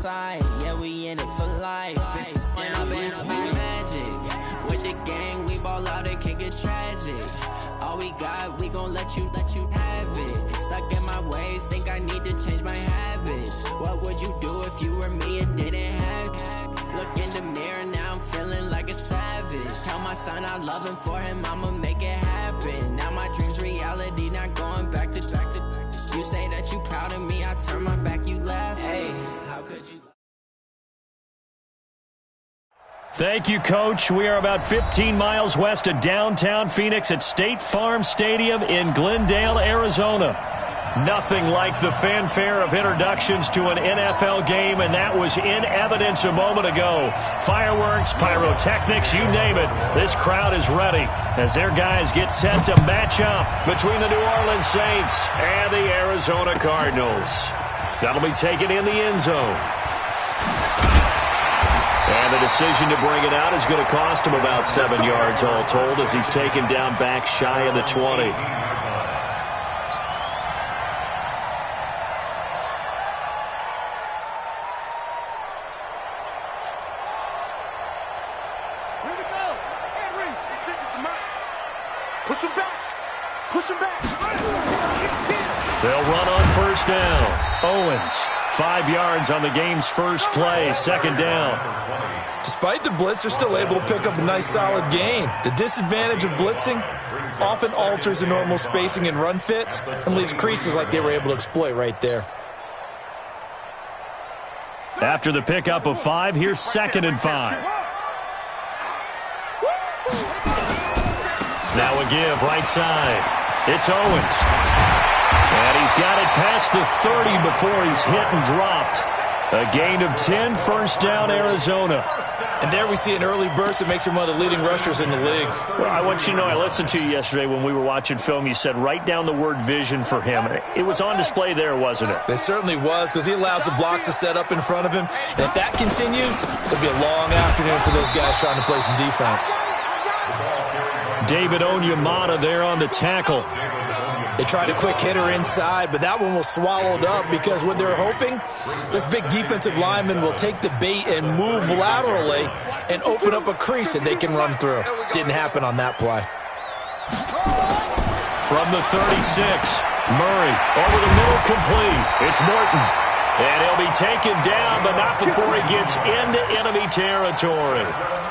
side. Yeah, we in it for life. When I've been magic. With the gang, we ball out, it can get tragic. All we got, we gon' let you have it. Stuck in my ways, think I need to change my habits. What would you do if you were me and didn't have it? Look in the mirror, now I'm feeling like a savage. Tell my son I love him, for him I'ma make it happen. Now my dream's reality, not going back to. You say that you proud of me, I turn my back, you laugh. Hey, how could you? Thank you, Coach. We are about 15 miles west of downtown Phoenix at State Farm Stadium in Glendale, Arizona. Nothing like the fanfare of introductions to an NFL game, and that was in evidence a moment ago. Fireworks, pyrotechnics, you name it. This crowd is ready as their guys get set to match up between the New Orleans Saints and the Arizona Cardinals. That'll be taken in the end zone. And the decision to bring it out is going to cost him about 7 yards all told as he's taken down back shy of the 20. Push him back. Push him back. They'll run on first down. Owens, 5 yards on the game's first play, second down. Despite the blitz, they're still able to pick up a nice, solid gain. The disadvantage of blitzing often alters the normal spacing and run fits and leaves creases like they were able to exploit right there. After the pickup of 5, here's 2nd and 5. Now a give, right side. It's Owens. And he's got it past the 30 before he's hit and dropped. A gain of 10, first down, Arizona. And there we see an early burst that makes him one of the leading rushers in the league. Well, I want you to know, I listened to you yesterday when we were watching film. You said write down the word vision for him. It was on display there, wasn't it? It certainly was, because he allows the blocks to set up in front of him. And if that continues, it'll be a long afternoon for those guys trying to play some defense. David Onyemata there on the tackle. They tried a quick hitter inside, but that one was swallowed up because what they're hoping, this big defensive lineman will take the bait and move laterally and open up a crease that they can run through. Didn't happen on that play. From the 36, Murray over the middle, complete. It's Morton. And he'll be taken down, but not before he gets into enemy territory.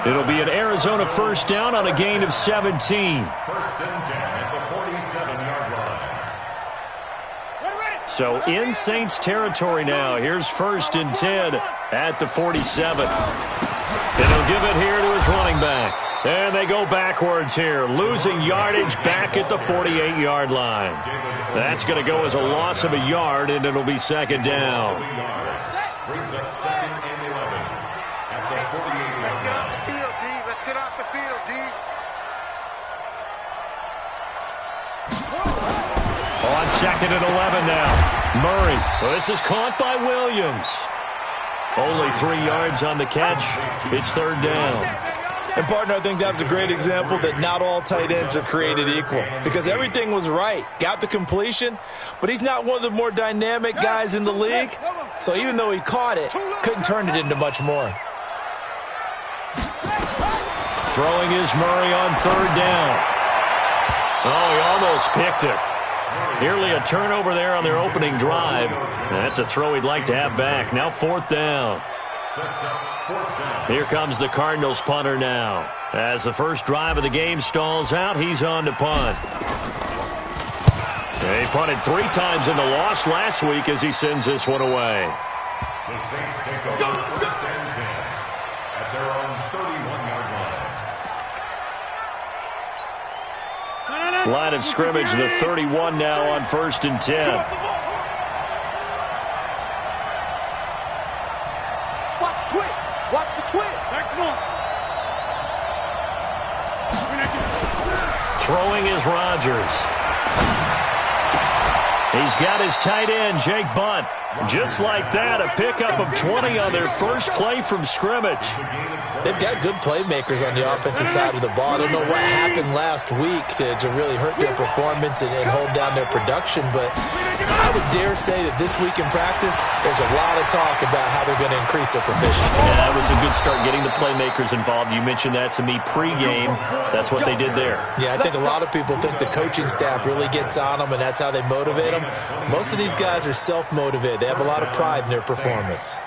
It'll be an Arizona first down on a gain of 17. First and 10 at the 47-yard line. So in Saints territory now. Here's 1st and 10 at the 47. And he'll give it here to his running back. And they go backwards here, losing yardage back at the 48-yard line. That's going to go as a loss of a yard, and it'll be 2nd down. Brings up 2nd and 11 at the 48-yard line. Let's get off the field, D. Let's get off the field, D. On 2nd and 11 now. Murray. Well, this is caught by Williams. Only 3 yards on the catch. It's 3rd down. And, partner, I think that was a great example that not all tight ends are created equal because everything was right. Got the completion, but he's not one of the more dynamic guys in the league. So even though he caught it, couldn't turn it into much more. Throwing is Murray on 3rd down. Oh, he almost picked it. Nearly a turnover there on their opening drive. That's a throw he'd like to have back. Now 4th down. Here comes the Cardinals punter now. As the first drive of the game stalls out, he's on to punt. He punted 3 times in the loss last week as he sends this one away. The Saints take over 1st and 10 at their own 31-yard line. Line of scrimmage, the 31 now on 1st and 10. Watch the twitch. Throwing is Rodgers. He's got his tight end, Jake Butt, Just like that, a pickup of 20 on their first play from scrimmage. They've got good playmakers on the offensive side of the ball. I don't know what happened last week to really hurt their performance and hold down their production, but I would dare say that this week in practice, there's a lot of talk about how they're going to increase their proficiency. Yeah, that was a good start getting the playmakers involved. You mentioned that to me pregame. That's what they did there. Yeah, I think a lot of people think the coaching staff really gets on them, and that's how they motivate them. Most of these guys are self-motivated. They have a lot of pride in their performance.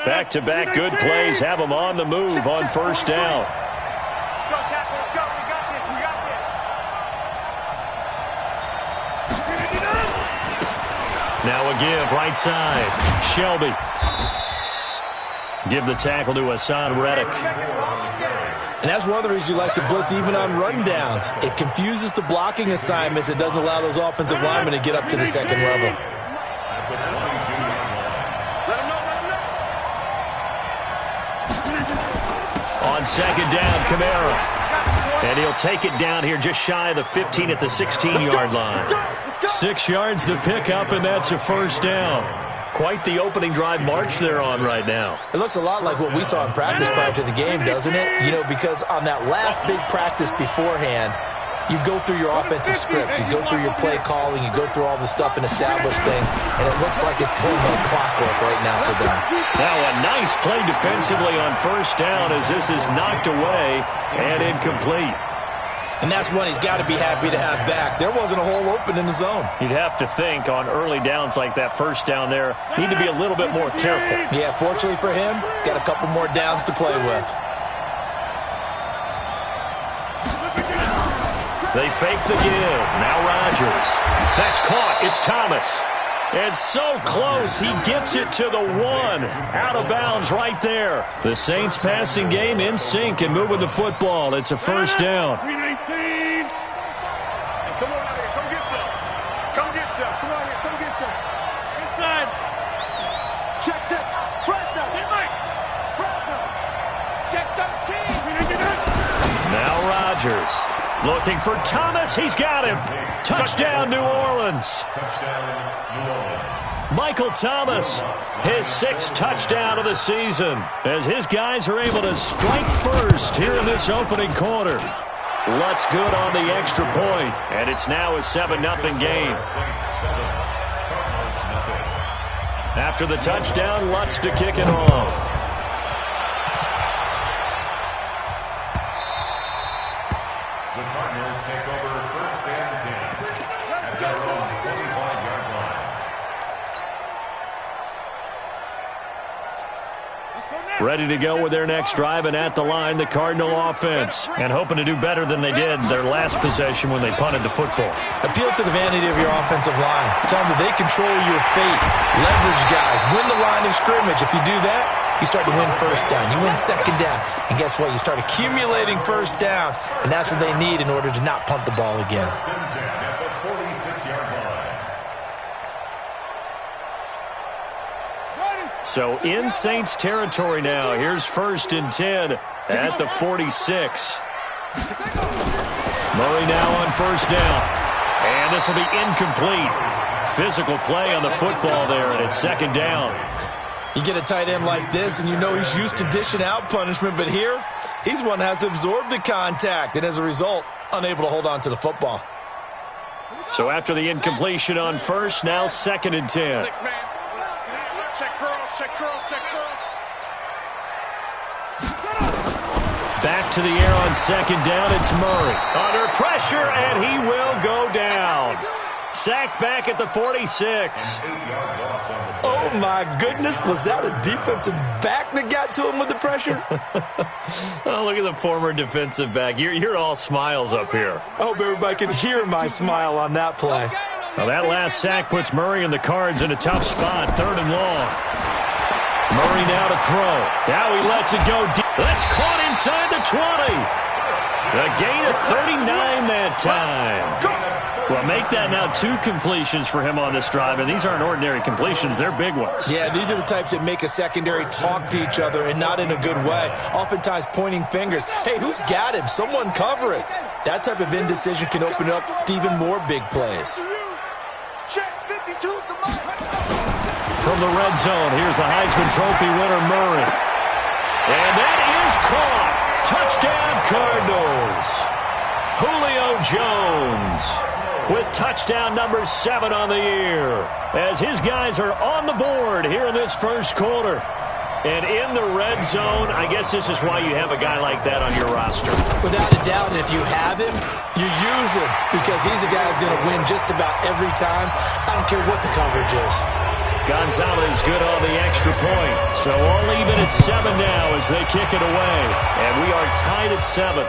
Back-to-back good plays have them on the move on first down. Now a give, right side. Shelby. Give the tackle to Hassan Reddick. And that's one of the reasons you like to blitz even on rundowns. It confuses the blocking assignments. It doesn't allow those offensive linemen to get up to the second level. On second down, Kamara. And he'll take it down here just shy of the 15 at the 16-yard line. 6 yards the pickup, and that's a first down. Quite the opening drive march they're on right now. It looks a lot like what we saw in practice prior to the game, doesn't it? You know, because on that last big practice beforehand, you go through your offensive script, you go through your play calling, you go through all the stuff and establish things, and it looks like it's going like clockwork right now for them. Now a nice play defensively on first down as this is knocked away and incomplete. And that's one he's got to be happy to have back. There wasn't a hole open in the zone. You'd have to think on early downs like that first down there, need to be a little bit more careful. Yeah, fortunately for him, got a couple more downs to play with. They fake the give. Now Rodgers. That's caught. It's Thomas. And so close, he gets it to the 1. Out of bounds right there. The Saints passing game in sync and moving the football. It's a first down. Come on out here. Come get some. Come get some. Come on here. Come get some. Inside. Check. Fresno. Check 13. Now Rodgers. Looking for Thomas. He's got him. Touchdown, New Orleans. Michael Thomas, his 6th touchdown of the season, as his guys are able to strike first here in this opening quarter. Lutz good on the extra point, and it's now a 7-0 game. After the touchdown, Lutz to kick it off. Ready to go with their next drive, and at the line, the Cardinal offense. And hoping to do better than they did their last possession when they punted the football. Appeal to the vanity of your offensive line. Tell them that they control your fate. Leverage guys. Win the line of scrimmage. If you do that, you start to win first down. You win second down. And guess what? You start accumulating first downs. And that's what they need in order to not punt the ball again. So in Saints territory now. Here's 1st and 10 at the 46. Murray now on first down. And this will be incomplete. Physical play on the football there, and it's second down. You get a tight end like this, and you know he's used to dishing out punishment, but here, he's one that has to absorb the contact, and as a result, unable to hold on to the football. So after the incompletion on first, now 2nd and 10. Check curls. Back to the air on second down. It's Murray. Under pressure, and he will go down. Sacked back at the 46. Oh, my goodness. Was that a defensive back that got to him with the pressure? Oh, look at the former defensive back. You're all smiles up here. I hope everybody can hear my smile on that play. Well, that last sack puts Murray and the Cards in a tough spot. 3rd and long. Murray now to throw. Now he lets it go deep. That's caught inside the 20. A gain of 39 that time. Well, make that now 2 completions for him on this drive, and these aren't ordinary completions. They're big ones. Yeah, these are the types that make a secondary talk to each other, and not in a good way. Oftentimes pointing fingers. Hey, who's got him? Someone cover it. That type of indecision can open up to even more big plays. Check 52's the mark. From the red zone, here's the Heisman Trophy winner, Murray. And that is caught. Touchdown, Cardinals. Julio Jones with touchdown number 7 on the year, as his guys are on the board here in this first quarter. And in the red zone, I guess this is why you have a guy like that on your roster. Without a doubt, and if you have him, you use him, because he's a guy who's going to win just about every time. I don't care what the coverage is. Gonzalez good on the extra point. So all even at 7 now as they kick it away. And we are tied at 7.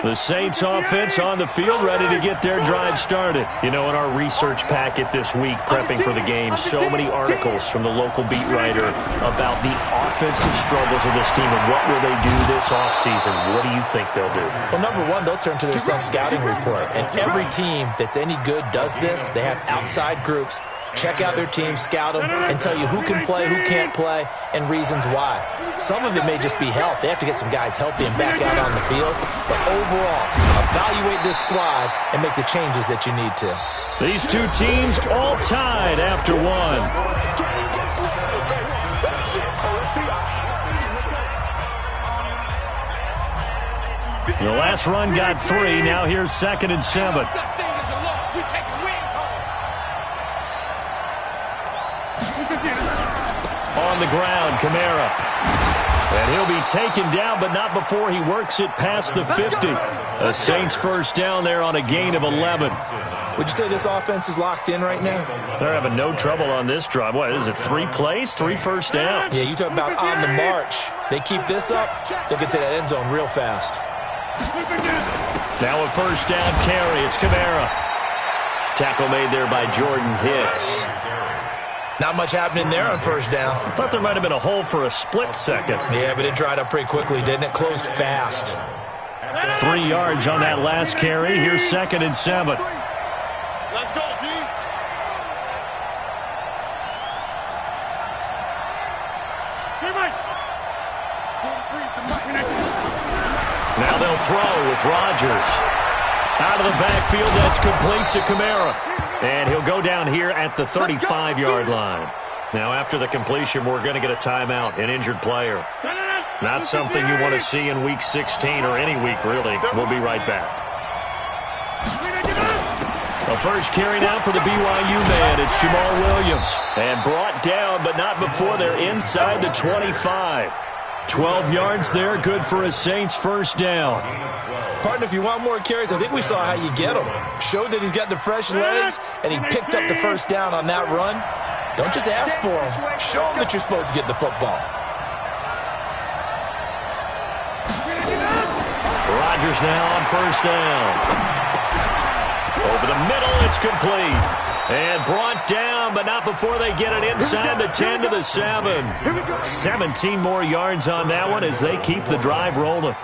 The Saints offense on the field, ready to get their drive started. You know, in our research packet this week, prepping for the game, so many articles from the local beat writer about the offensive struggles of this team and what will they do this offseason. What do you think they'll do? Well, number one, they'll turn to their self-scouting report. And every team that's any good does this. They have outside groups. Check out their team, scout them, and tell you who can play, who can't play, and reasons why. Some of it may just be health. They have to get some guys healthy and back out on the field. But overall, evaluate this squad and make the changes that you need to. These two teams all tied after one. The last run got 3. Now here's 2nd and 7. On the ground, Kamara. And he'll be taken down, but not before he works it past the 50. A Saints first down there on a gain of 11. Would you say this offense is locked in right now? They're having no trouble on this drive. What is it, 3 plays, 3 first downs? Yeah, you talk about on the march. They keep this up, they'll get to that end zone real fast. Now a first down carry. It's Kamara. Tackle made there by Jordan Hicks. Not much happening there on first down. I thought there might have been a hole for a split second. Yeah, but it dried up pretty quickly, didn't it? Closed fast. 3 yards on that last carry. Here's 2nd and 7. Let's go, D. Now they'll throw with Rodgers. Out of the backfield, that's complete to Kamara. And he'll go down here at the 35-yard line. Now after the completion, we're going to get a timeout, an injured player. Not something you want to see in Week 16 or any week, really. We'll be right back. The first carry now for the BYU man. It's Jamal Williams. And brought down, but not before they're inside the 25. 12 yards there, good for a Saints first down. Partner, if you want more carries, I think we saw how you get him. Showed that he's got the fresh legs, and he picked up the first down on that run. Don't just ask for him. Show him that you're supposed to get the football. Rodgers now on first down. Over the middle, it's complete. And brought down, but not before they get it inside the 10 to the 7. 17 more yards on that one as they keep the drive rolling.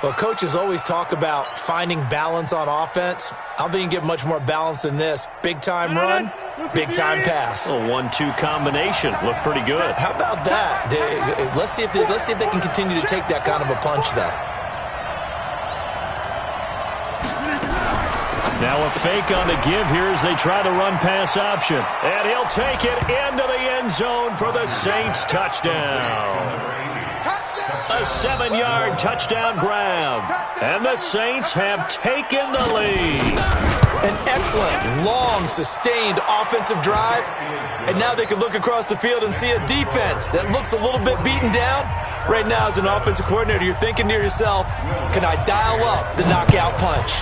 Well, coaches always talk about finding balance on offense. I don't think you can get much more balance than this. Big-time run, big-time pass. A 1-2 combination. Looked pretty good. How about that? Let's see if they can continue to take that kind of a punch, though. Now a fake on the give here as they try the run-pass option. And he'll take it into the end zone for the Saints touchdown. A 7-yard touchdown grab. And the Saints have taken the lead. An excellent, long, sustained offensive drive. And now they can look across the field and see a defense that looks a little bit beaten down. Right now, as an offensive coordinator, you're thinking to yourself, can I dial up the knockout punch?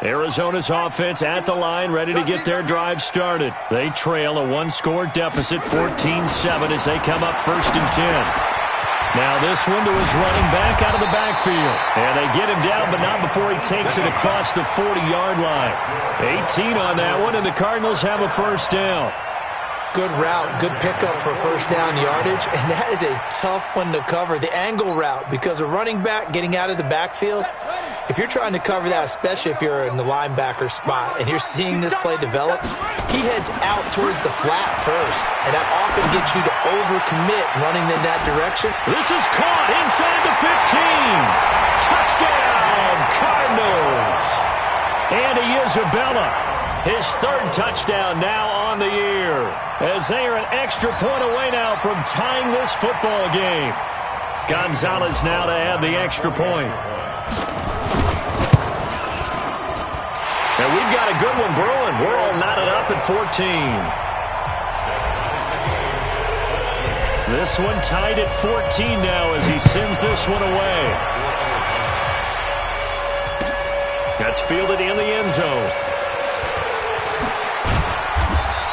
Arizona's offense at the line, ready to get their drive started. They trail a 1-score deficit, 14-7, as they come up 1st and 10. Now this one to his running back out of the backfield. And they get him down, but not before he takes it across the 40-yard line. 18 on that one, and the Cardinals have a first down. Good route, good pickup for first down yardage, and that is a tough one to cover, the angle route, because a running back getting out of the backfield, if you're trying to cover that, especially if you're in the linebacker spot and you're seeing this play develop, he heads out towards the flat first, and that often gets you to overcommit running in that direction. This is caught inside the 15. Touchdown, Cardinals. Andy Isabella, his third touchdown now on the year, as they are an extra point away now from tying this football game. Gonzalez now to add the extra point. And we've got a good one brewing. We're all knotted up at 14. This one tied at 14 now as he sends this one away. That's fielded in the end zone.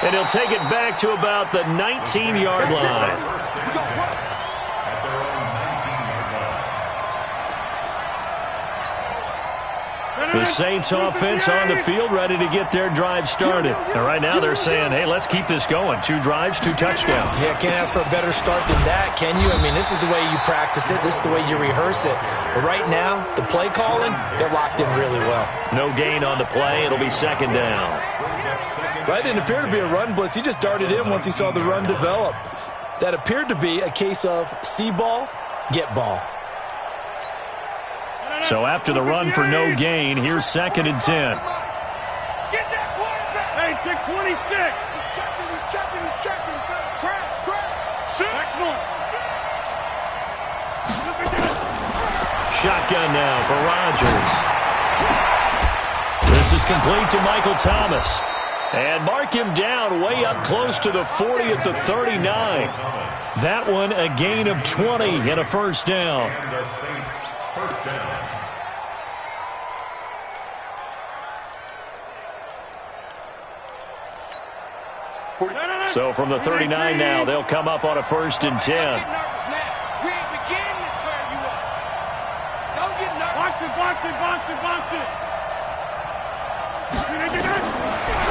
And he'll take it back to about the 19-yard line. The Saints offense on the field ready to get their drive started. And right now they're saying, hey, let's keep this going. 2 drives, 2 touchdowns. Yeah, can't ask for a better start than that, can you? I mean, this is the way you practice it. This is the way you rehearse it. But right now, the play calling, they're locked in really well. No gain on the play. It'll be second down. That didn't appear to be a run blitz. He just darted in once he saw the run develop. That appeared to be a case of see ball, get ball. So after the run for no gain, here's second and 10. Get that quarterback. Hey, check 26. He's checking. Crash. Shoot. Excellent. Shotgun now for Rodgers. This is complete to Michael Thomas. And mark him down way up close to the 40 at the 39. That one a gain of 20 and a first down. And the Saints first down. So from the 39 now, they'll come up on a first and 10. We ain't beginning to tear you up. Don't get nervous. Box it.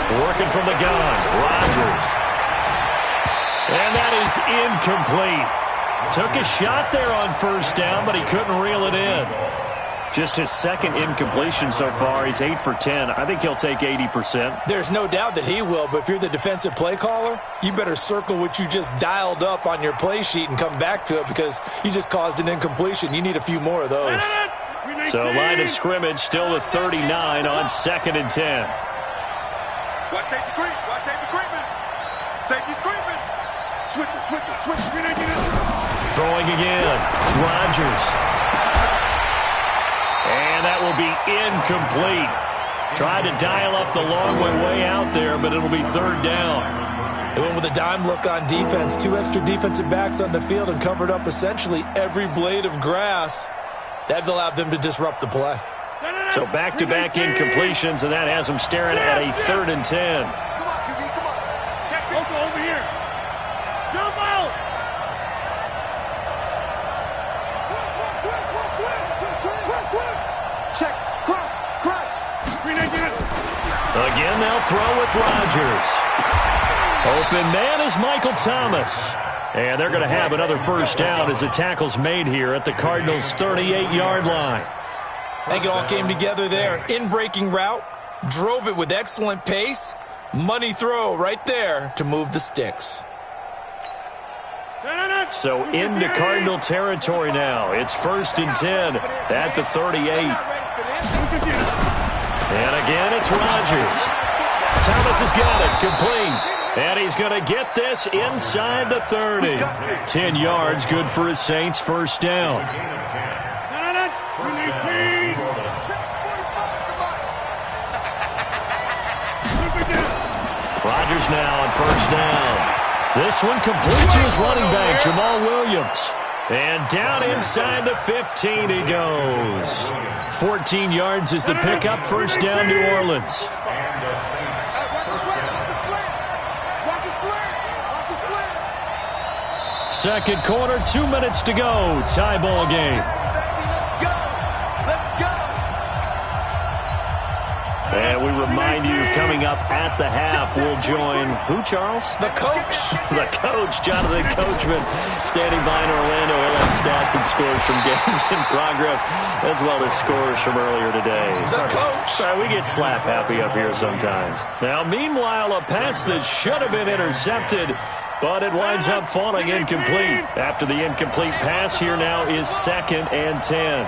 Working from the gun, Rodgers. And that is incomplete. Took a shot there on first down, but he couldn't reel it in. Just his second incompletion so far. He's 8 for 10. I think he'll take 80%. There's no doubt that he will, but if you're the defensive play caller, you better circle what you just dialed up on your play sheet and come back to it because you just caused an incompletion. You need a few more of those. So line of scrimmage still the 39 on second and 10. Watch safety creeping. Safety's creeping. Switch it. Throwing again. Rodgers. And that will be incomplete. Tried to dial up the long way out there, but it'll be third down. They went with a dime look on defense. 2 extra defensive backs on the field and covered up essentially every blade of grass. That allowed them to disrupt the play. So back-to-back incompletions, and that has them staring at a third and 10. Come on, QB, come on. Check Loco over here. Jump out. Quick. Check. Crunch. Again, they'll throw with Rodgers. Open man is Michael Thomas. And they're going to have another first down as the tackle's made here at the Cardinals' 38-yard line. I think it all came together there. In-breaking route, drove it with excellent pace. Money throw right there to move the sticks. So into Cardinal territory now. It's first and 10 at the 38. And again, it's Rodgers. Thomas has got it, complete. And he's going to get this inside the 30. 10 yards, good for his Saints, first down. Rodgers now on first down. This one complete to his running back, Jamal Williams. And down inside the 15 he goes. 14 yards is the pickup, first down, New Orleans. second quarter, 2 minutes to go. Tie ball game. And we remind you, coming up at the half, we'll join who, Charles? The coach. The coach, Jonathan Coachman, standing by in Orlando. He'll have stats and scores from games in progress, as well as scores from earlier today. The coach. Sorry, we get slap happy up here sometimes. Now, meanwhile, a pass that should have been intercepted, but it winds up falling incomplete. After the incomplete pass, here now is 2nd and 10.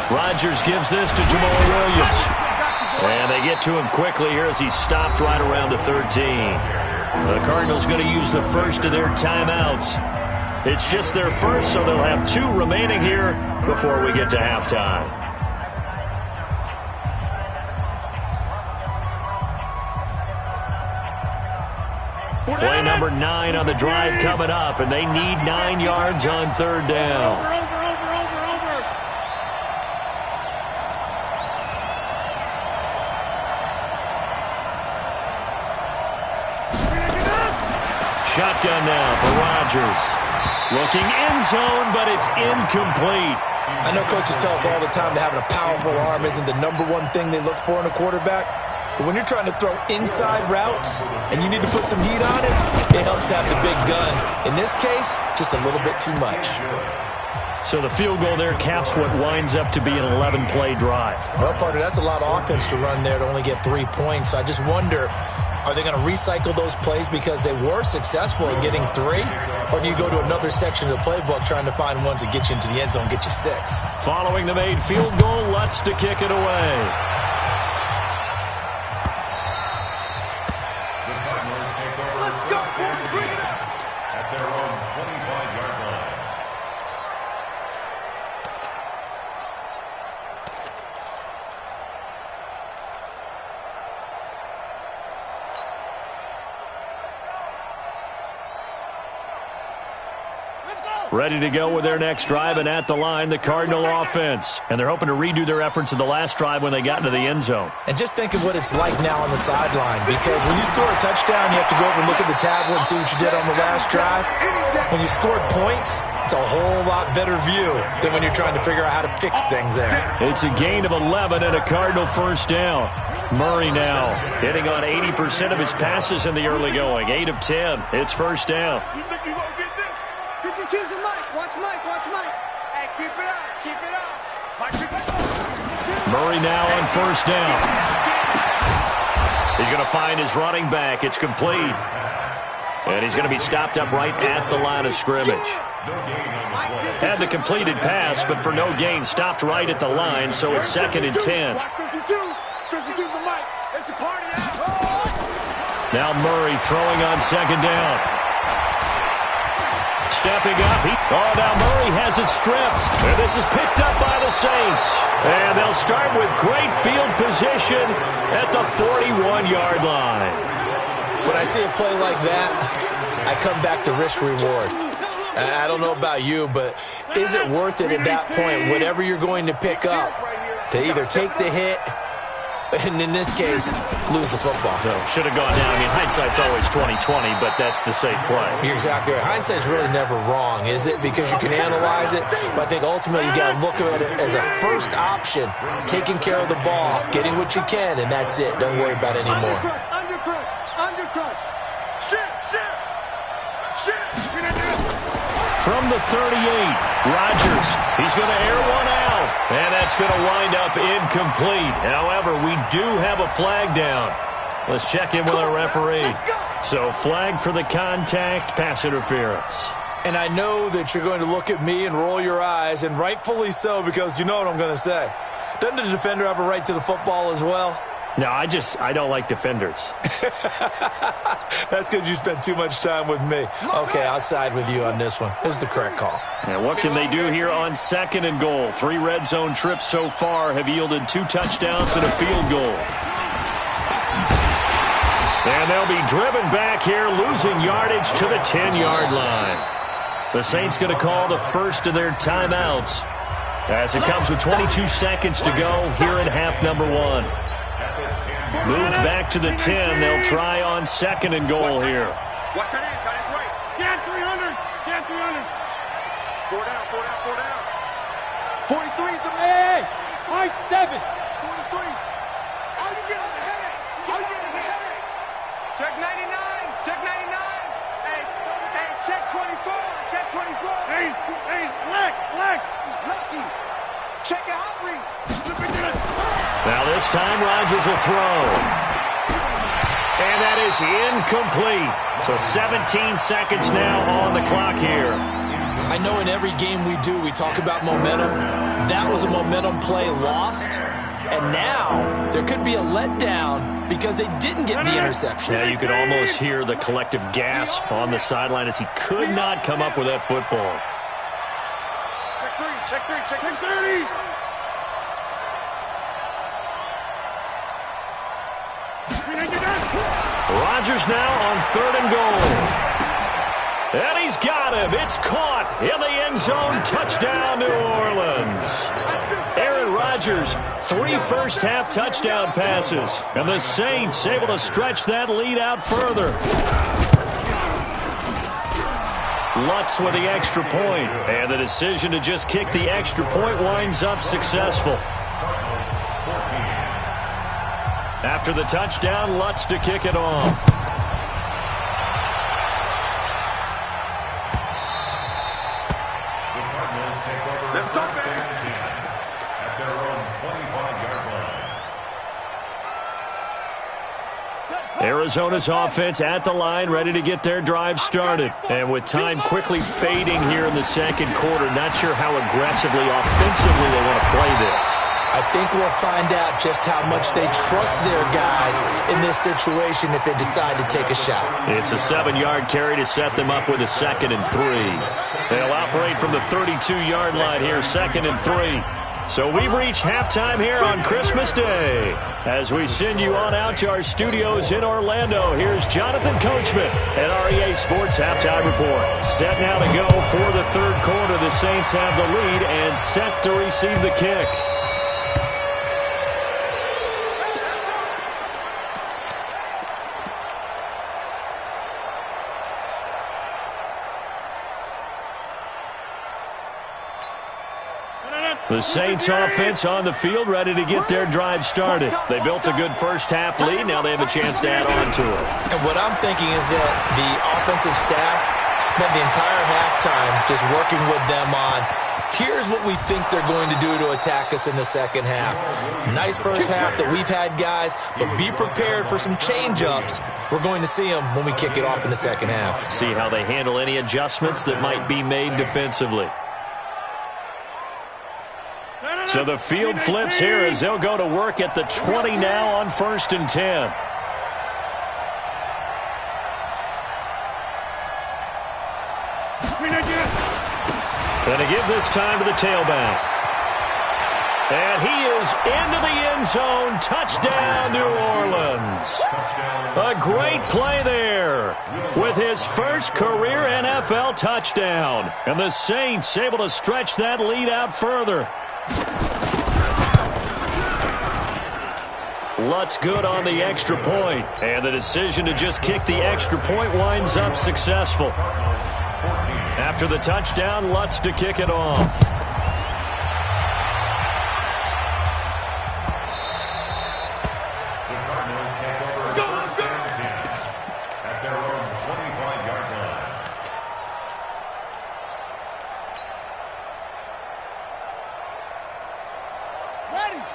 Rodgers gives this to Jamal Williams. And they get to him quickly here as he stopped right around the 13. The Cardinals going to use the first of their timeouts. It's just their first, so they'll have 2 remaining here before we get to halftime. Play number 9 on the drive coming up, and they need 9 yards on 3rd down. Shotgun now for Rodgers. Looking end zone, but it's incomplete. I know coaches tell us all the time that having a powerful arm isn't the #1 thing they look for in a quarterback. But when you're trying to throw inside routes and you need to put some heat on it, it helps have the big gun. In this case, just a little bit too much. So the field goal there caps what winds up to be an 11-play drive. Well, partner, that's a lot of offense to run there to only get 3 points. So I just wonder, are they going to recycle those plays because they were successful in getting 3? Or do you go to another section of the playbook trying to find ones that get you into the end zone, get you 6? Following the made field goal, Lutz to kick it away. Let's go, boys. At their own 25-yard line. Ready to go with their next drive, and at the line, the Cardinal offense. And they're hoping to redo their efforts in the last drive when they got into the end zone. And just think of what it's like now on the sideline, because when you score a touchdown, you have to go over and look at the tablet and see what you did on the last drive. When you scored points, it's a whole lot better view than when you're trying to figure out how to fix things there. It's a gain of 11 and a Cardinal first down. Murray now hitting on 80% of his passes in the early going. 8 of 10. It's first down. You think you gonna get this? You can choose the mic. Watch Mike. Hey, keep it up. Murray now on first down. He's going to find his running back. It's complete. And he's going to be stopped up right at the line of scrimmage. Had the completed pass, but for no gain, stopped right at the line, so it's 2nd and 10. Watch 52. 52's the mic. It's a party out. Now Murray throwing on 2nd down. Stepping up. Now Murray has it stripped. And this is picked up by the Saints. And they'll start with great field position at the 41-yard line. When I see a play like that, I come back to risk-reward. I don't know about you, but is it worth it at that point, whatever you're going to pick up, to either take the hit, and in this case, lose the football? No, should have gone down. I mean, hindsight's always 20/20, but that's the safe play. You're exactly right. Hindsight's really never wrong, is it? Because you can analyze it, but I think ultimately you got to look at it as a first option, taking care of the ball, getting what you can, and that's it. Don't worry about it anymore. Undercrush. Shit. From the 38, Rodgers. He's going to air one out. And that's going to wind up incomplete. However, we do have a flag down. Let's check in with our referee. So, flag for the contact, pass interference. And I know that you're going to look at me and roll your eyes, and rightfully so, because you know what I'm going to say. Doesn't the defender have a right to the football as well? No, I don't like defenders. That's because you spent too much time with me. Okay, I'll side with you on this one. This is the correct call. And what can they do here on 2nd and goal? 3 red zone trips so far have yielded 2 touchdowns and a field goal. And they'll be driven back here, losing yardage to the 10-yard line. The Saints going to call the first of their timeouts as it comes with 22 seconds to go here in half number 1. Moved back to the 10. They'll try on 2nd and goal here. Watch that in, got it right. Four down, four down, four down. 43 is the hey, high 7. 43. How you getting a headache? How you getting a headache? Check 99. Check 99. Hey, check 24. Check 24. Hey, leg. Lucky. Check your heart rate. Now this time Rodgers will throw. And that is incomplete. So 17 seconds now on the clock here. I know in every game we do, we talk about momentum. That was a momentum play lost. And now there could be a letdown because they didn't get the interception. Yeah, you could almost hear the collective gasp on the sideline as he could not come up with that football. Check 30. Rodgers now on 3rd and goal. And he's got him. It's caught in the end zone. Touchdown, New Orleans. Aaron Rodgers, 3 first-half touchdown passes. And the Saints able to stretch that lead out further. Lutz with the extra point. And the decision to just kick the extra point winds up successful. After the touchdown, Lutz to kick it off. Arizona's offense at the line, ready to get their drive started. And with time quickly fading here in the second quarter, not sure how aggressively, offensively they want to play this. I think we'll find out just how much they trust their guys in this situation if they decide to take a shot. It's a 7-yard carry to set them up with a 2nd and 3. They'll operate from the 32-yard line here, 2nd and 3. So we've reached halftime here on Christmas Day. As we send you on out to our studios in Orlando, here's Jonathan Coachman at REA Sports Halftime Report. Set now to go for the 3rd quarter. The Saints have the lead and set to receive the kick. The Saints offense on the field, ready to get their drive started. They built a good first-half lead. Now they have a chance to add on to it. And what I'm thinking is that the offensive staff spent the entire halftime just working with them on, here's what we think they're going to do to attack us in the second half. Nice first half that we've had, guys, but be prepared for some change-ups. We're going to see them when we kick it off in the second half. See how they handle any adjustments that might be made defensively. So the field flips here as they'll go to work at the 20 now on 1st and 10. And to give this time to the tailback. And he is into the end zone. Touchdown, New Orleans. A great play there with his first career NFL touchdown. And the Saints able to stretch that lead out further. Lutz good on the extra point, and the decision to just kick the extra point winds up successful. After the touchdown, Lutz to kick it off.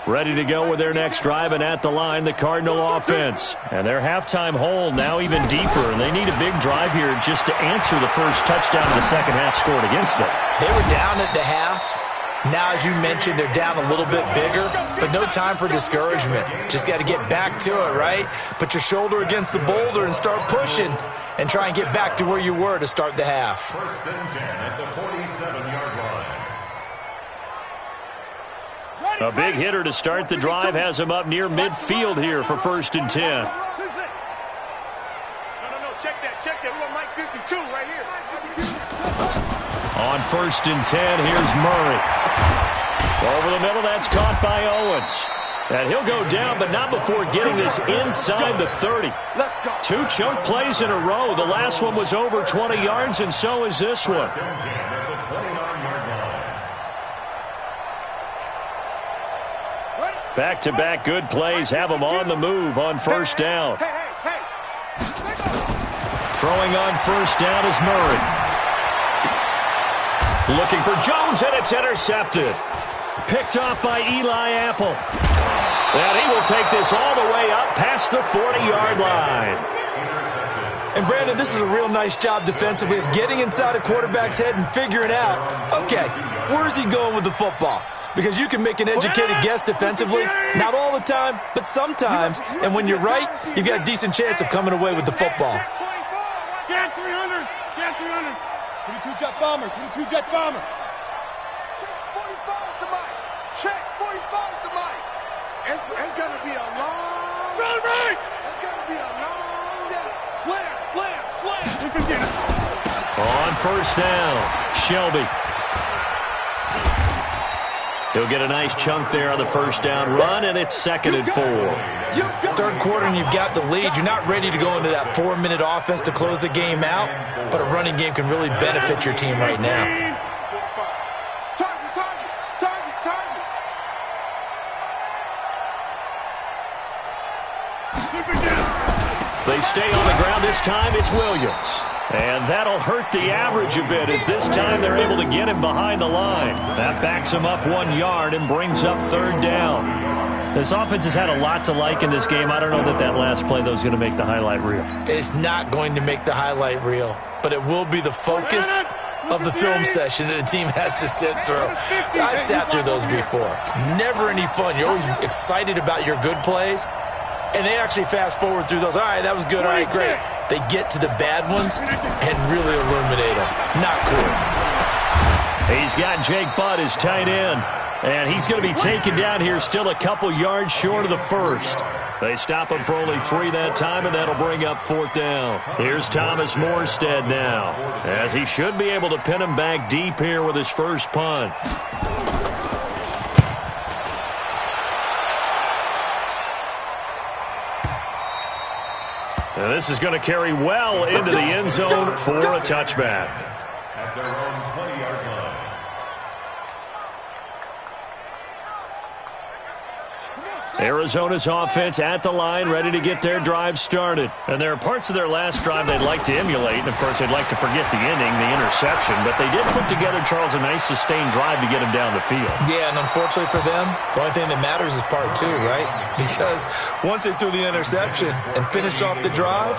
Ready to go with their next drive, and at the line, the Cardinal offense. And their halftime hole now even deeper, and they need a big drive here just to answer the first touchdown of the second half scored against them. They were down at the half. Now, as you mentioned, they're down a little bit bigger, but no time for discouragement. Just got to get back to it, right? Put your shoulder against the boulder and start pushing and try and get back to where you were to start the half. 1st and 10 at the 47-yard line. A big hitter to start the drive has him up near midfield here for 1st and 10. No, check that. We want Mike 52 right here. On 1st and 10, here's Murray. Over the middle, that's caught by Owens. And he'll go down, but not before getting this inside the 30. Two chunk plays in a row. The last one was over 20 yards, and so is this one. Back-to-back good plays have them on the move on first down. Throwing on first down is Murray. Looking for Jones, and it's intercepted. Picked off by Eli Apple. And he will take this all the way up past the 40-yard line. And, Brandon, this is a real nice job defensively of getting inside a quarterback's head and figuring out, okay, where's he going with the football? Because you can make an educated guess defensively, not all the time, but sometimes. And when you're right, you've got a decent chance of coming away with the football. Jet 300. Jet 300. 22 jet bombers. 22 jet bomber. Check 45 to Mike. Check 45 to Mike. It's going to be a long... Run right! It's going to be a long day. Slam, slam, slam. We can get it. On first down, Shelby. He'll get a nice chunk there on the first down run, and it's 2nd and 4. Third quarter, and you've got the lead. You're not ready to go into that 4-minute offense to close the game out, but a running game can really benefit your team right now. They stay on the ground. This time it's Williams. And that'll hurt the average a bit as this time they're able to get him behind the line. That backs him up 1 yard and brings up third down. This offense has had a lot to like in this game. I don't know that last play, though, is going to make the highlight reel. It's not going to make the highlight reel, but it will be the focus of the film session that the team has to sit through. I've sat through those before. Never any fun. You're always excited about your good plays, and they actually fast forward through those. All right, that was good. All right, great. They get to the bad ones and really illuminate them. Not cool. He's got Jake Butt as tight end, and he's going to be taken down here still a couple yards short of the first. They stop him for only 3 that time, and that'll bring up 4th down. Here's Thomas Morstead now, as he should be able to pin him back deep here with his first punt. And this is going to carry well into the end zone for a touchback. At their own 20-yard line. Arizona's offense at the line, ready to get their drive started. And there are parts of their last drive they'd like to emulate. And, of course, they'd like to forget the ending, the interception. But they did put together, Charles, a nice sustained drive to get him down the field. Yeah, and unfortunately for them, the only thing that matters is part 2, right? Because once they threw the interception and finished off the drive,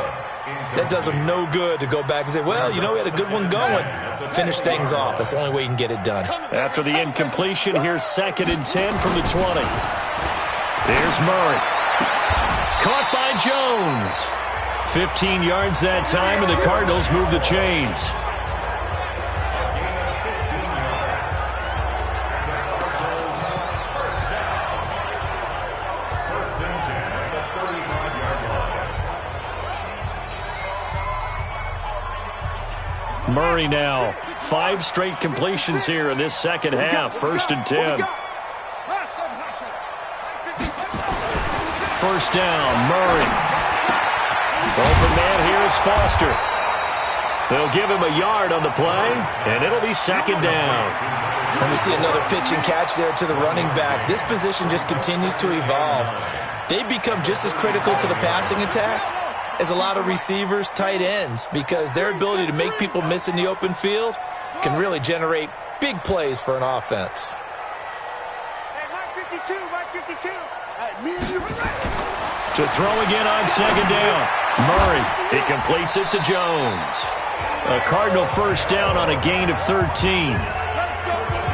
that does them no good to go back and say, well, you know, we had a good one going. Finish things off. That's the only way you can get it done. After the incompletion, here's 2nd and 10 from the 20. Here's Murray. Caught by Jones. 15 yards that time, and the Cardinals move the chains. Murray now. 5 straight completions here in this second half. 1st and 10. First down, Murray. Open man here is Foster. They'll give him a yard on the play, and it'll be 2nd down. And we see another pitch and catch there to the running back. This position just continues to evolve. They become just as critical to the passing attack as a lot of receivers, tight ends, because their ability to make people miss in the open field can really generate big plays for an offense. Hey, Mike 52, Mike 52. To throw again on 2nd down. Murray, he completes it to Jones. A Cardinal first down on a gain of 13.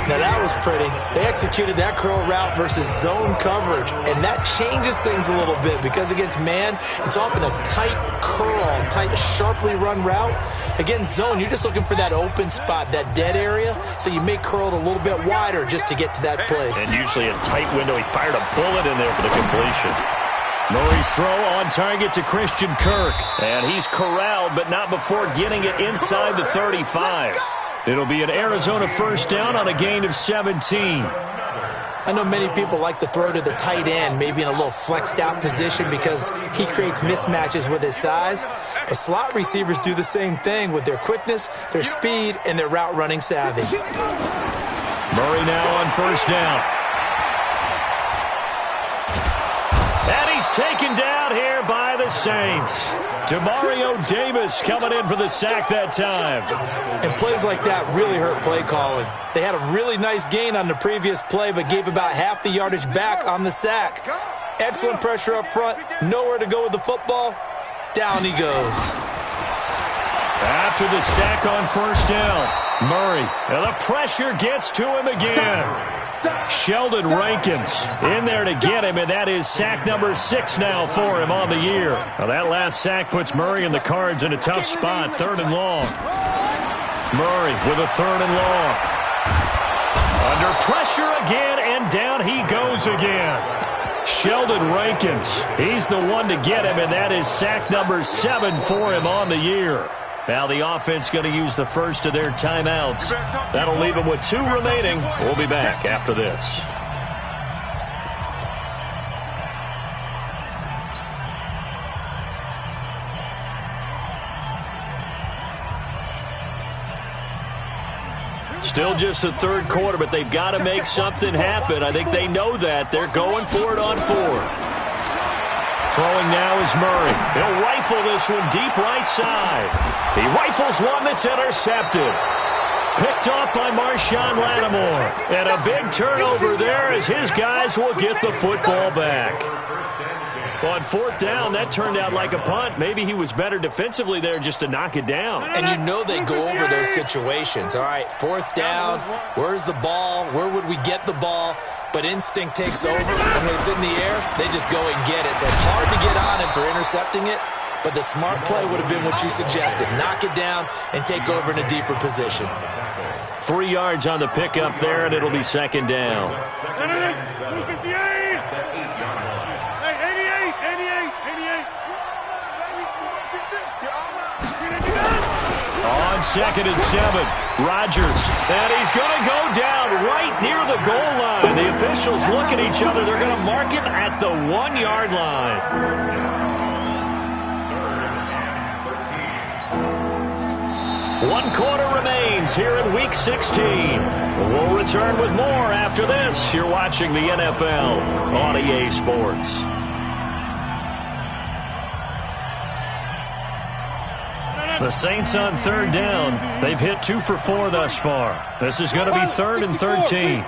Now that was pretty. They executed that curl route versus zone coverage, and that changes things a little bit because against man, it's often a tight curl, tight, sharply run route. Against zone, you're just looking for that open spot, that dead area, so you may curl it a little bit wider just to get to that place. And usually a tight window. He fired a bullet in there for the completion. Murray's throw on target to Christian Kirk, and he's corralled, but not before getting it inside the 35. It'll be an Arizona first down on a gain of 17. I know many people like to throw to the tight end, maybe in a little flexed out position because he creates mismatches with his size. But slot receivers do the same thing with their quickness, their speed, and their route running savvy. Murray now on first down. And he's taken down here by the Saints. Demario Davis coming in for the sack that time. And plays like that really hurt play calling. They had a really nice gain on the previous play, but gave about half the yardage back on the sack. Excellent pressure up front. Nowhere to go with the football. Down he goes. After the sack on first down, Murray. And the pressure gets to him again. Sheldon Rankins in there to get him, and that is sack number 6 now for him on the year. Now that last sack puts Murray and the Cards in a tough spot, 3rd and long. Murray with a 3rd and long. Under pressure again, and down he goes again. Sheldon Rankins, he's the one to get him, and that is sack number 7 for him on the year. Now the offense going to use the first of their timeouts. That'll leave them with 2 remaining. We'll be back after this. Still just the 3rd quarter, but they've got to make something happen. I think they know that. They're going for it on 4th. Throwing now is Murray. He'll rifle this one deep right side. He rifles one that's intercepted. Picked off by Marshawn Lattimore. And a big turnover there as his guys will get the football back. On 4th down, that turned out like a punt. Maybe he was better defensively there just to knock it down. And you know they go over those situations. All right, 4th down, where's the ball? Where would we get the ball? But instinct takes over. And when it's in the air, they just go and get it. So it's hard to get on him for intercepting it. But the smart play would have been what you suggested. Knock it down and take over in a deeper position. 3 yards on the pickup there, and it'll be 2nd down. On 2nd and 7, Rodgers, and he's going to go down right near the goal line. The officials look at each other. They're going to mark him at the 1-yard line. 1 quarter remains here in Week 16. We'll return with more after this. You're watching the NFL on EA Sports. The Saints on 3rd down. They've hit 2 for 4 thus far. This is going to be 3rd and 13.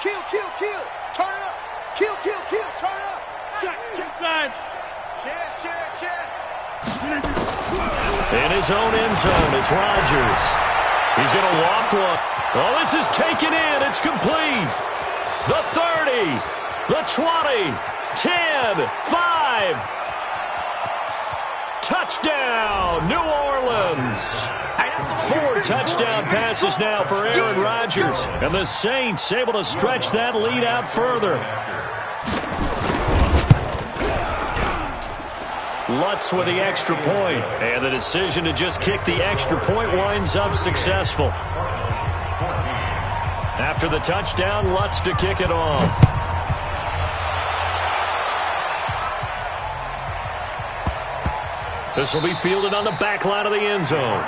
Kill. Turn it up. Kill. Turn it up. Check side. Chance. In his own end zone, it's Rodgers. He's going to loft one. Oh, this is taken in. It's complete. The 30, the 20, 10, 5. Touchdown, New Orleans. 4 touchdown passes now for Aaron Rodgers. And the Saints able to stretch that lead out further. Lutz with the extra point. And the decision to just kick the extra point winds up successful. After the touchdown, Lutz to kick it off. This will be fielded on the back line of the end zone.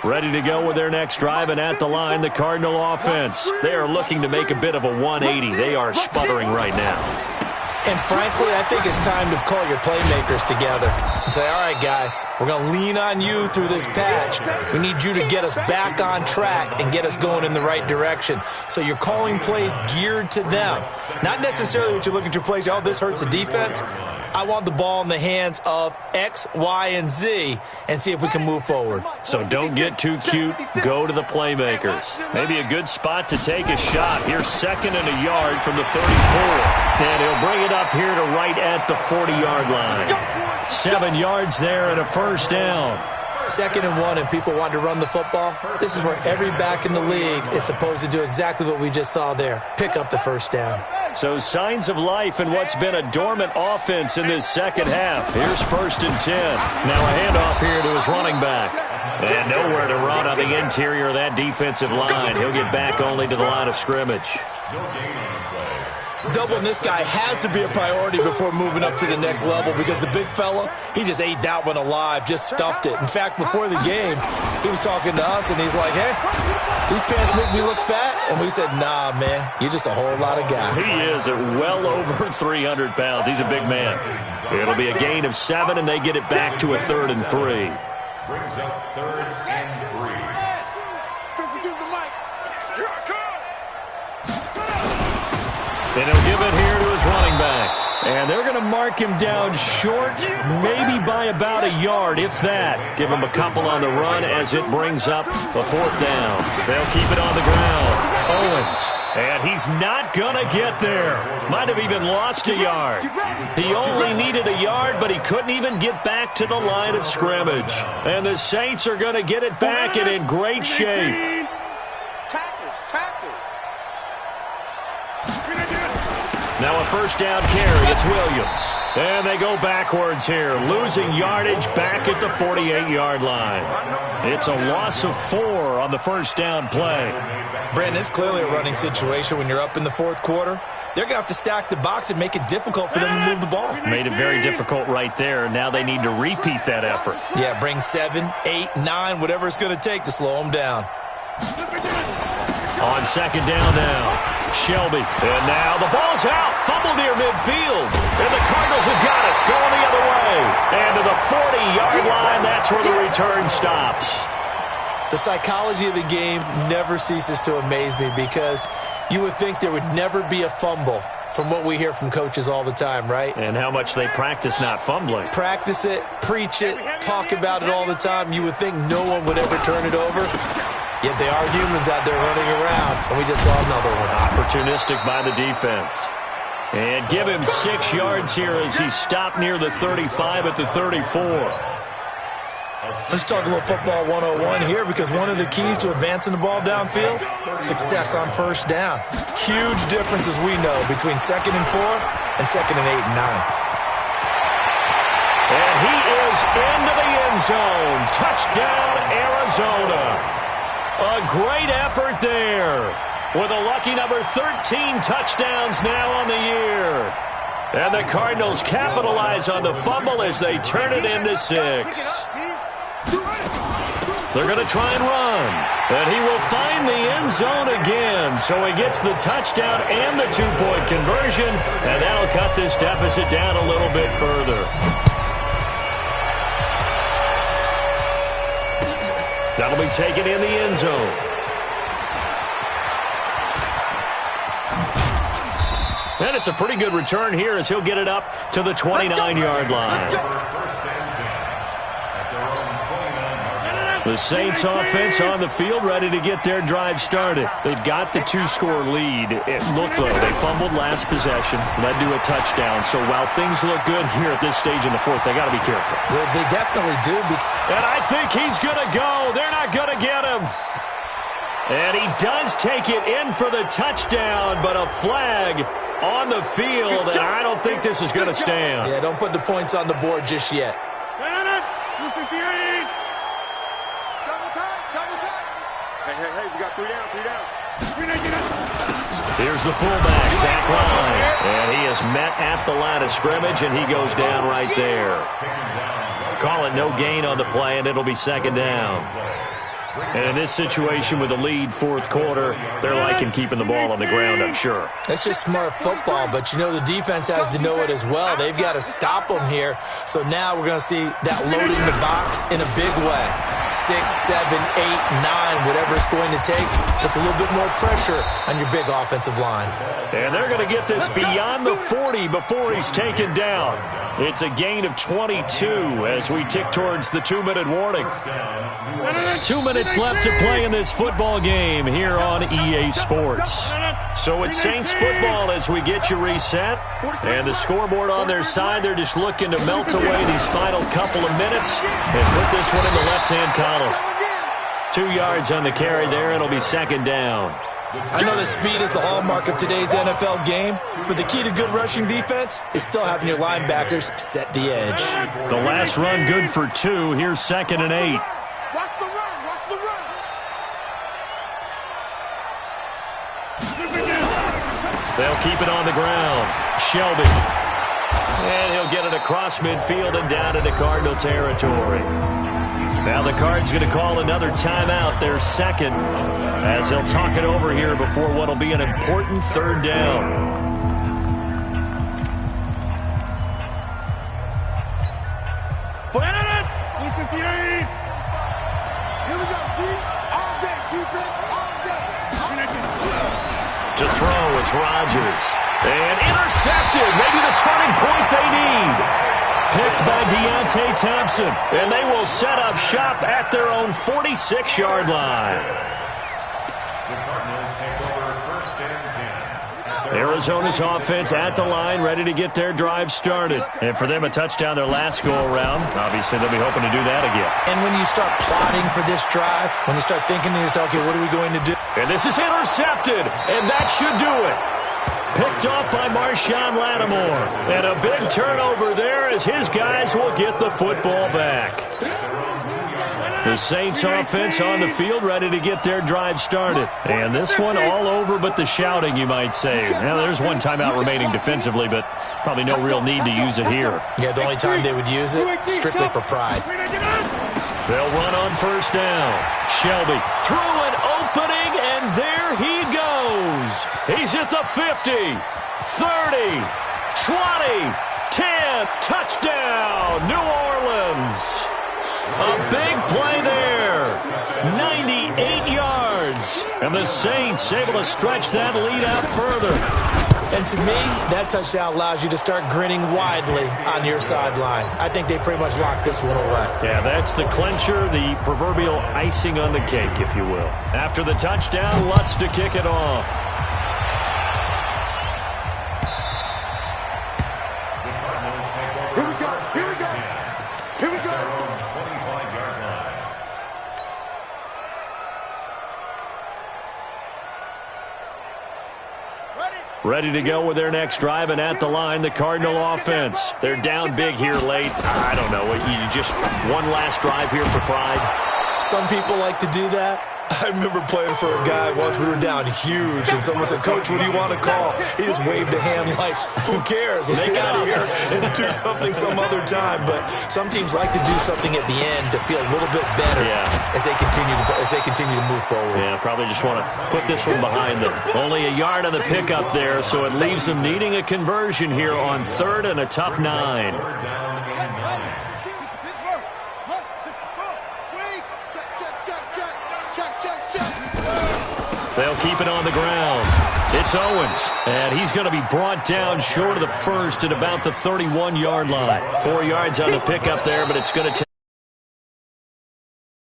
Ready to go with their next drive, and at the line, the Cardinal offense. They are looking to make a bit of a 180. They are sputtering right now. And frankly, I think it's time to call your playmakers together and say, all right, guys, we're going to lean on you through this patch. We need you to get us back on track and get us going in the right direction. So you're calling plays geared to them. Not necessarily what you look at your plays, oh, this hurts the defense. I want the ball in the hands of X, Y, and Z and see if we can move forward. So don't get too cute. Go to the playmakers. Maybe a good spot to take a shot. Here's 2nd and a yard from the 34. And he'll bring it up here to right at the 40-yard line. 7 yards there and a 1st down. 2nd and 1 and people want to run the football, this is where every back in the league is supposed to do exactly what we just saw there. Pick up the first down. So signs of life in what's been a dormant offense in this second half. Here's 1st and 10. Now a handoff here to his running back. And nowhere to run on the interior of that defensive line. He'll get back only to the line of scrimmage. Doubling this guy has to be a priority before moving up to the next level because the big fella, he just ate that one alive, just stuffed it. In fact, before the game, he was talking to us, and he's like, hey, these pants make me look fat. And we said, nah, man, you're just a whole lot of guy. He is at well over 300 pounds. He's a big man. It'll be a gain of 7, and they get it back to a 3rd and 3. Brings up 3rd and 3. 52's the mic. Here I come. And he'll give it here to his running back. And they're going to mark him down short, maybe by about a yard, if that. Give him a couple on the run as it brings up a 4th down. They'll keep it on the ground. Owens. And he's not going to get there. Might have even lost a yard. He only needed a yard, but he couldn't even get back to the line of scrimmage. And the Saints are going to get it back and in great shape. Tackles. Now a 1st down carry. It's Williams. And they go backwards here, losing yardage back at the 48-yard line. It's a loss of 4 on the 1st down play. Brandon, it's clearly a running situation when you're up in the 4th quarter. They're going to have to stack the box and make it difficult for them to move the ball. Made it very difficult right there. Now they need to repeat that effort. Yeah, bring 7, 8, 9, whatever it's going to take to slow them down. On 2nd down now. Shelby. And now the ball's out. Fumble near midfield. And the Cardinals have got it. Going the other way. And to the 40-yard line, that's where the return stops. The psychology of the game never ceases to amaze me because you would think there would never be a fumble from what we hear from coaches all the time, right? And how much they practice not fumbling. Practice it, preach it, talk about it all the time. You would think no one would ever turn it over. Yet they are humans out there running around, and we just saw another one. Opportunistic by the defense. And give him 6 yards here as he stopped near the 35 at the 34. Let's talk a little football 101 here because one of the keys to advancing the ball downfield, success on 1st down. Huge difference, as we know, between 2nd and 4 and 2nd and 8 and 9. And he is into the end zone. Touchdown, Arizona. A great effort there with a lucky number 13 touchdowns now on the year. And the Cardinals capitalize on the fumble as they turn it into 6. They're going to try and run. And he will find the end zone again. So he gets the touchdown and the 2-point conversion. And that'll cut this deficit down a little bit further. That'll be taken in the end zone. And it's a pretty good return here as he'll get it up to the 29-yard line. The Saints offense on the field ready to get their drive started. They've got the 2-score lead. It looked though, they fumbled last possession, led to a touchdown. So while things look good here at this stage in the 4th, they got to be careful. They definitely do. And I think he's going to go. They're not going to get him. And he does take it in for the touchdown, but a flag on the field, and I don't think this is going to stand. Yeah, don't put the points on the board just yet. Hey, we got 3 down. Here's the fullback, Zach Line. And he is met at the line of scrimmage, and he goes down right there. Call it no gain on the play, and it'll be 2nd down. And in this situation with the lead 4th quarter, they're liking keeping the ball on the ground, I'm sure. That's just smart football, but you know the defense has to know it as well. They've got to stop them here. So now we're going to see that loading the box in a big way. 6, 7, 8, 9, whatever it's going to take, puts a little bit more pressure on your big offensive line. And they're going to get this beyond the 40 before he's taken down. It's a gain of 22 as we tick towards the 2-minute warning. 2 minutes left to play in this football game here on EA Sports. So it's Saints football as we get you reset. And the scoreboard on their side, they're just looking to melt away these final couple of minutes and put this one in the left-hand column. 2 yards on the carry there. It'll be second down. I know that speed is the hallmark of today's NFL game, but the key to good rushing defense is still having your linebackers set the edge. The last run good for 2. Here's 2nd and 8. Watch the run. Watch the run. They'll keep it on the ground. Shelby. And he'll get it across midfield and down into Cardinal territory. Now the Cards going to call another timeout, their second, as they'll talk it over here before what will be an important third down. Here we go, D. All day. Defense, all day. To throw, it's Rodgers. And intercepted. Maybe the turning point they need. Picked by Deontay Thompson. And they will set up shop at their own 46-yard line. The Cardinals take over 1st and 10. Arizona's offense at the line, ready to get their drive started. And for them, a touchdown their last go-around. Obviously, they'll be hoping to do that again. And when you start plotting for this drive, when you start thinking to yourself, okay, what are we going to do? And this is intercepted, and that should do it. Picked off by Marshawn Lattimore. And a big turnover there as his guys will get the football back. The Saints offense on the field ready to get their drive started. And this one all over but the shouting, you might say. Now, there's one timeout remaining defensively, but probably no real need to use it here. Yeah, the only time they would use it, strictly for pride. They'll run on first down. Shelby through an opening, and there he goes. He's at the 50, 30, 20, 10, touchdown, New Orleans. A big play there, 98 yards, and the Saints able to stretch that lead out further. And to me, that touchdown allows you to start grinning widely on your sideline. I think they pretty much locked this one away. Yeah, that's the clincher, the proverbial icing on the cake, if you will. After the touchdown, Lutz to kick it off. Here we go. Here we go. Here we go. Ready to go with their next drive, and at the line, the Cardinal offense. They're down big here late. I don't know. You just one last drive here for pride. Some people like to do that. I remember playing for a guy once. We were down huge, and someone said, "Coach, what do you want to call?" He just waved a hand like, "Who cares? Let's get out of here and do something some other time." But some teams like to do something at the end to feel a little bit better as they continue to move forward. Yeah, probably just want to put this one behind them. Only a yard on the pickup there, so it leaves them needing a conversion here on 3rd and a tough 9. They'll keep it on the ground. It's Owens, and he's going to be brought down short of the first at about the 31-yard line. 4 yards on the pickup there, but it's going to